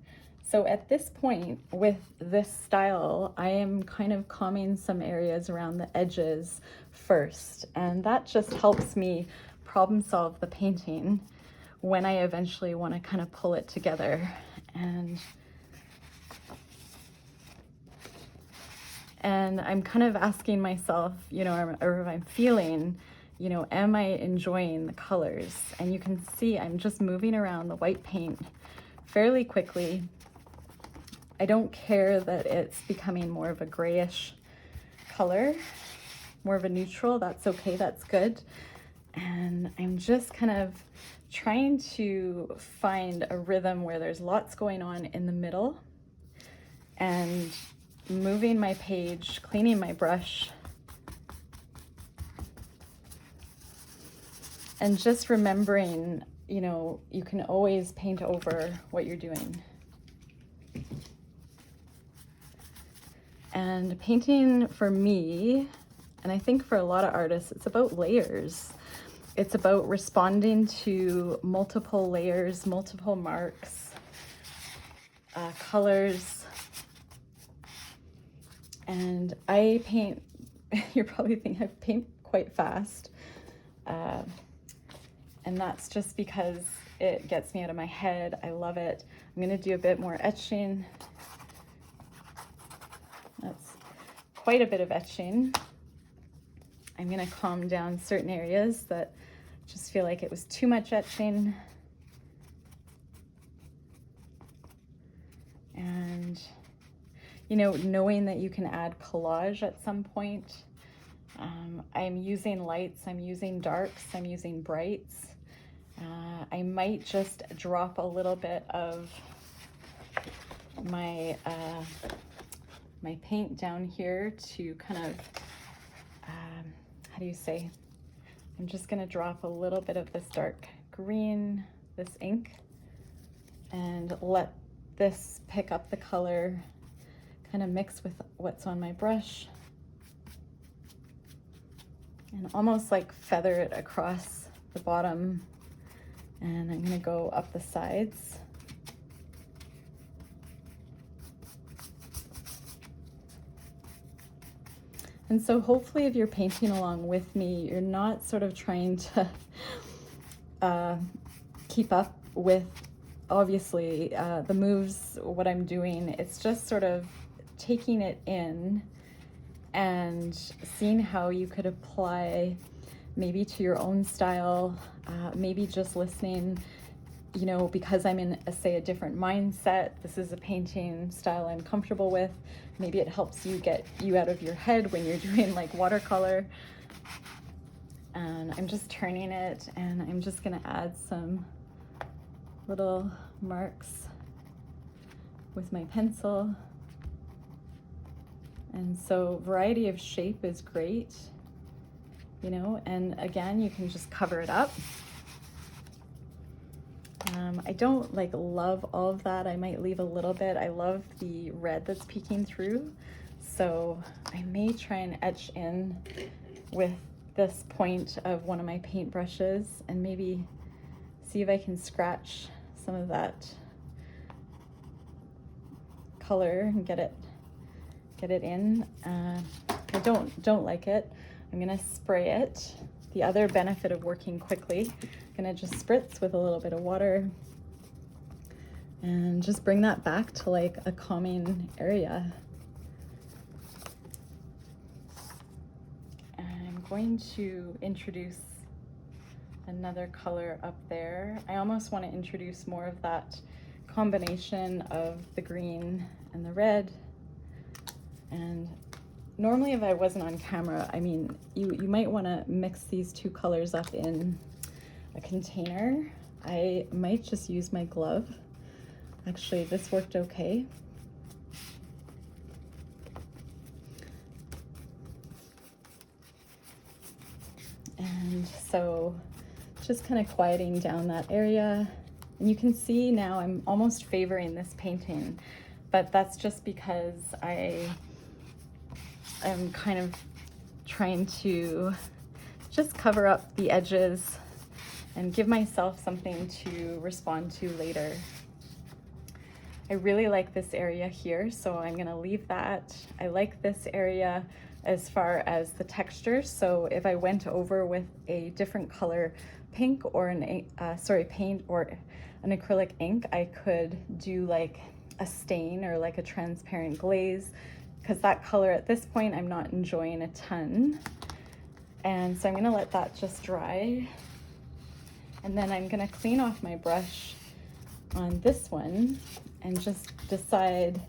So at this point with this style, I am kind of calming some areas around the edges first, and that just helps me problem solve the painting when I eventually want to kind of pull it together. And I'm kind of asking myself, you know, or if I'm feeling, you know, am I enjoying the colors? And you can see I'm just moving around the white paint fairly quickly. I don't care that it's becoming more of a grayish color, more of a neutral. That's okay, that's good. And I'm just kind of trying to find a rhythm where there's lots going on in the middle, and moving my page, cleaning my brush, and just remembering, you know, you can always paint over what you're doing. And painting for me, and I think for a lot of artists, it's about layers. It's about responding to multiple layers, multiple marks, colors. And I paint, you're probably thinking I paint quite fast. And that's just because it gets me out of my head. I love it. I'm gonna do a bit more etching. That's quite a bit of etching. I'm gonna calm down certain areas that just feel like it was too much etching. And you know, knowing that you can add collage at some point. I'm using lights, I'm using darks, I'm using brights. I might just drop a little bit of my my paint down here to kind of, how do you say? I'm just gonna drop a little bit of this dark green, this ink, and let this pick up the color, kind of mix with what's on my brush, and almost like feather it across the bottom. And I'm gonna go up the sides. And so hopefully if you're painting along with me, you're not sort of trying to keep up with, obviously, the moves, what I'm doing. It's just sort of taking it in and seeing how you could apply maybe to your own style, maybe just listening, you know, because I'm in, say, a different mindset. This is a painting style I'm comfortable with. Maybe it helps you get you out of your head when you're doing like watercolor. And I'm just turning it, and I'm just gonna add some little marks with my pencil. And so variety of shape is great, you know, and again, you can just cover it up. I don't like love all of that. I might leave a little bit. I love the red that's peeking through. So I may try and etch in with this point of one of my paint brushes and maybe see if I can scratch some of that color and get it in. I don't like it. I'm gonna spray it. The other benefit of working quickly, I'm gonna just spritz with a little bit of water and just bring that back to like a calming area. I'm going to introduce another color up there. I almost want to introduce more of that combination of the green and the red. And normally if I wasn't on camera, I mean, you might want to mix these two colors up in a container. I might just use my glove. Actually, this worked okay. And so just kind of quieting down that area. And you can see now I'm almost favoring this painting, but that's just because I I'm kind of trying to just cover up the edges and give myself something to respond to later. I really like this area here, so I'm gonna leave that. I like this area as far as the texture, so if I went over with a different color pink or an paint or an acrylic ink, I could do like a stain or like a transparent glaze, because that color at this point I'm not enjoying a ton. And so I'm gonna let that just dry. And then I'm gonna clean off my brush on this one and just decide,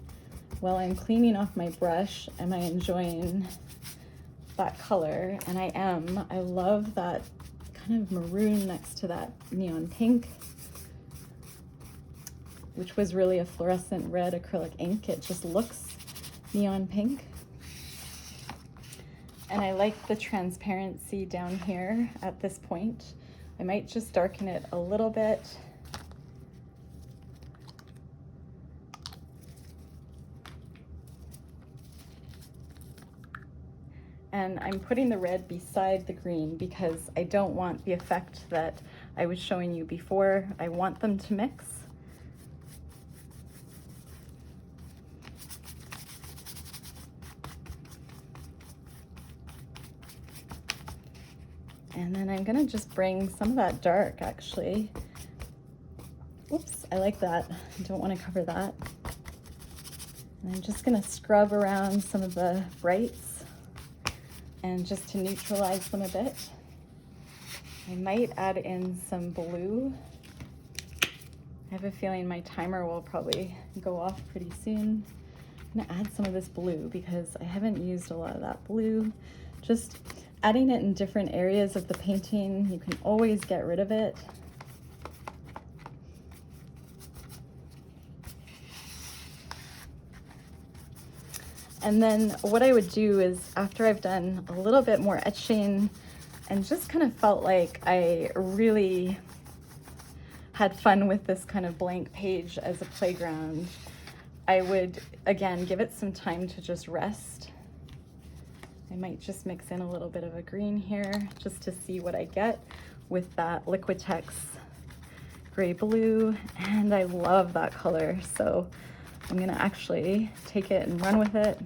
while I'm cleaning off my brush, am I enjoying that color? And I am. I love that kind of maroon next to that neon pink, which was really a fluorescent red acrylic ink. It just looks neon pink. And I like the transparency down here at this point. I might just darken it a little bit. And I'm putting the red beside the green because I don't want the effect that I was showing you before. I want them to mix. And then I'm gonna just bring some of that dark, actually. Oops, I like that. I don't want to cover that. And I'm just gonna scrub around some of the brights and just to neutralize them a bit. I might add in some blue. I have a feeling my timer will probably go off pretty soon. I'm gonna add some of this blue because I haven't used a lot of that blue. Just adding it in different areas of the painting. You can always get rid of it. And then what I would do is, after I've done a little bit more etching and just kind of felt like I really had fun with this kind of blank page as a playground, I would, again, give it some time to just rest. I might just mix in a little bit of a green here just to see what I get with that Liquitex gray blue. And I love that color, so I'm gonna actually take it and run with it.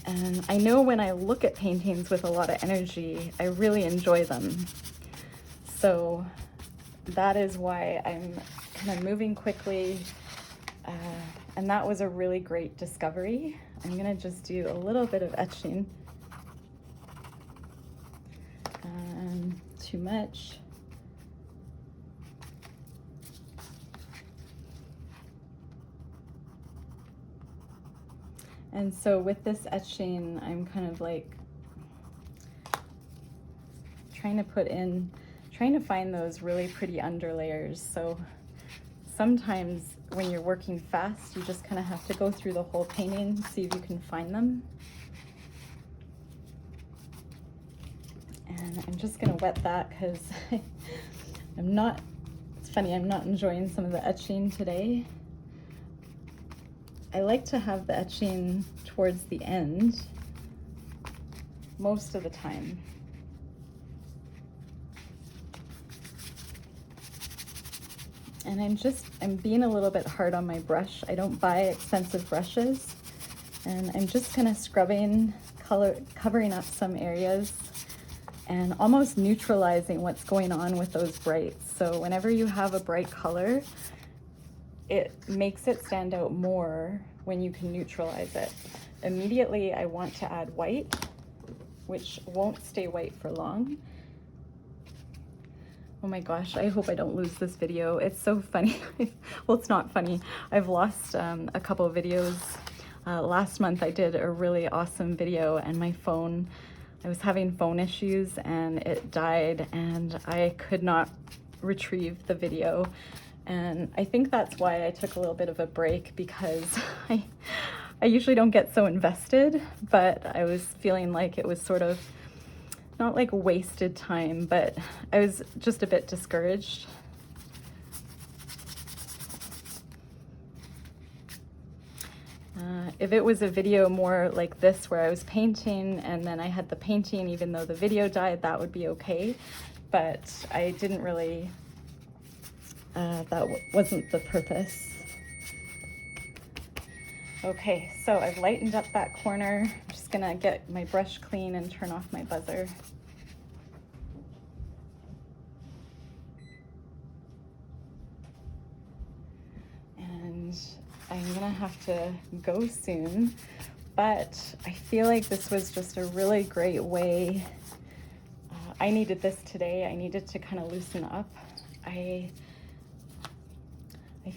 And I know when I look at paintings with a lot of energy, I really enjoy them. So that is why I'm kind of moving quickly. And that was a really great discovery. I'm gonna just do a little bit of etching. Too much. And so with this etching, I'm kind of like trying to find those really pretty underlayers. So sometimes when you're working fast, you just kind of have to go through the whole painting, see if you can find them. And I'm just gonna wet that because it's funny, I'm not enjoying some of the etching today. I like to have the etching towards the end most of the time. And I'm being a little bit hard on my brush. I don't buy expensive brushes. And I'm just kind of scrubbing, covering up some areas and almost neutralizing what's going on with those brights. So whenever you have a bright color, it makes it stand out more when you can neutralize it. Immediately, I want to add white, which won't stay white for long. Oh my gosh, I hope I don't lose this video. It's so funny. Well, it's not funny. I've lost a couple of videos. Last month I did a really awesome video and my phone, I was having phone issues and it died and I could not retrieve the video. And I think that's why I took a little bit of a break, because I usually don't get so invested, but I was feeling like it was sort of not like wasted time, but I was just a bit discouraged. If it was a video more like this where I was painting and then I had the painting even though the video died, that would be okay. But I didn't really, wasn't the purpose. Okay, so I've lightened up that corner. I'm just gonna get my brush clean and turn off my buzzer. And I'm gonna have to go soon, but I feel like this was just a really great way. I needed this today. I needed to kind of loosen up. I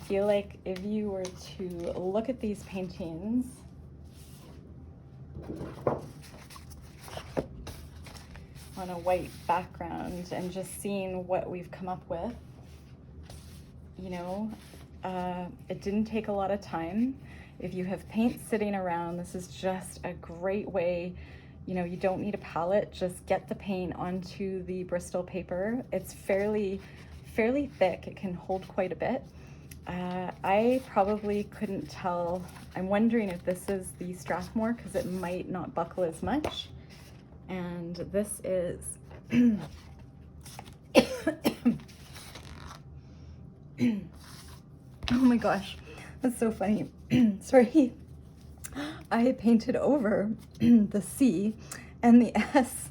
feel like if you were to look at these paintings, on a white background and just seeing what we've come up with, you know, it didn't take a lot of time. If you have paint sitting around, this is just a great way. You know, you don't need a palette, just get the paint onto the Bristol paper. It's fairly thick, it can hold quite a bit. I probably couldn't tell. I'm wondering if this is the Strathmore because it might not buckle as much. And this is, oh my gosh, that's so funny. Sorry, I painted over the C and the S.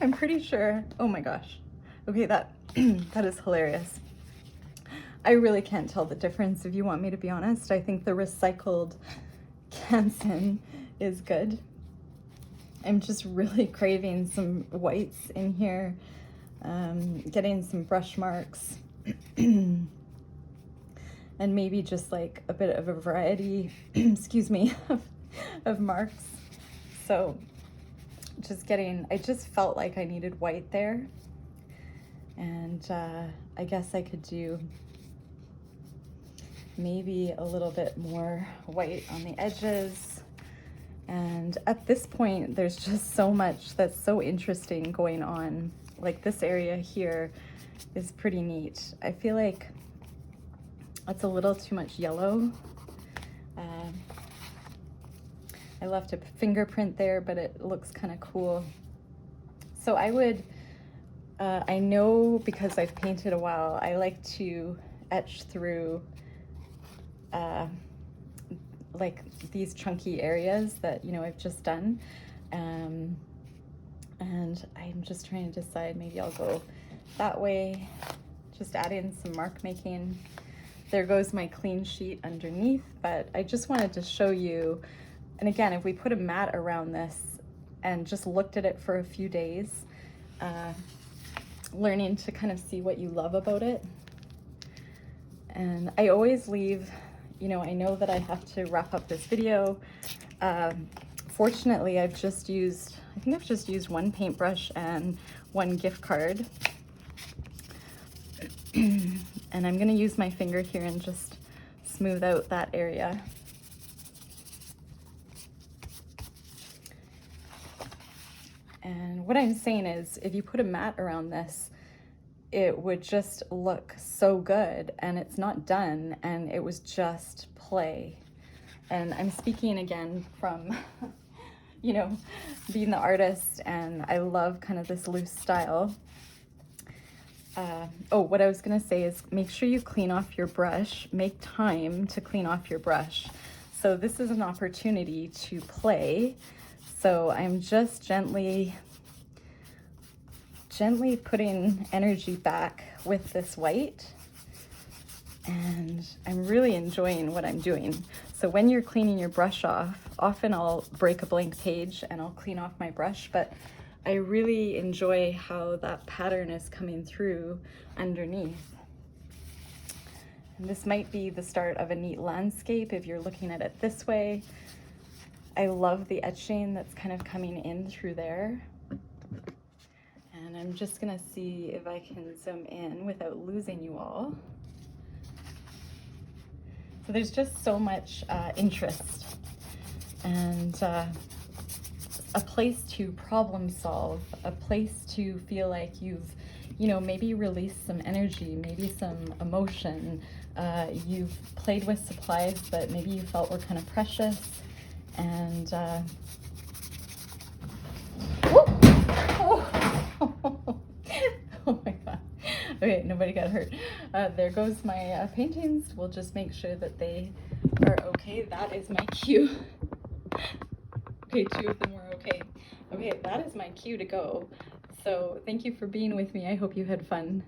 I'm pretty sure, oh my gosh. Okay, that is hilarious. I really can't tell the difference, if you want me to be honest. I think the recycled Canson is good. I'm just really craving some whites in here, getting some brush marks, and maybe just like a bit of a variety, excuse me, of marks. So I just felt like I needed white there. And I guess I could do maybe a little bit more white on the edges. And at this point, there's just so much that's so interesting going on. Like this area here is pretty neat. I feel like it's a little too much yellow. I left a fingerprint there, but it looks kind of cool. So I would, I know because I've painted a while, I like to etch through like these chunky areas that, you know, I've just done. And I'm just trying to decide, maybe I'll go that way, just add in some mark making. There goes my clean sheet underneath, but I just wanted to show you. And again, if we put a mat around this and just looked at it for a few days, learning to kind of see what you love about it. And I always leave, you know, I know that I have to wrap up this video. Fortunately, I think I've just used one paintbrush and one gift card. And I'm gonna use my finger here and just smooth out that area. And what I'm saying is, if you put a mat around this, it would just look so good, and it's not done, and it was just play. And I'm speaking again from, you know, being the artist, and I love kind of this loose style. Oh, what I was gonna say is make sure you clean off your brush, make time to clean off your brush. So this is an opportunity to play. So I'm just gently putting energy back with this white, and I'm really enjoying what I'm doing. So when you're cleaning your brush off, often I'll break a blank page and I'll clean off my brush, but I really enjoy how that pattern is coming through underneath. And this might be the start of a neat landscape if you're looking at it this way. I love the etching that's kind of coming in through there. And I'm just gonna see if I can zoom in without losing you all. So there's just so much interest and a place to problem solve, a place to feel like you've, you know, maybe released some energy, maybe some emotion, you've played with supplies that maybe you felt were kind of precious, and oh my god. Okay, nobody got hurt. There goes my paintings. We'll just make sure that they are okay. That is my cue. Okay, 2 of them were okay. Okay, that is my cue to go. So thank you for being with me. I hope you had fun.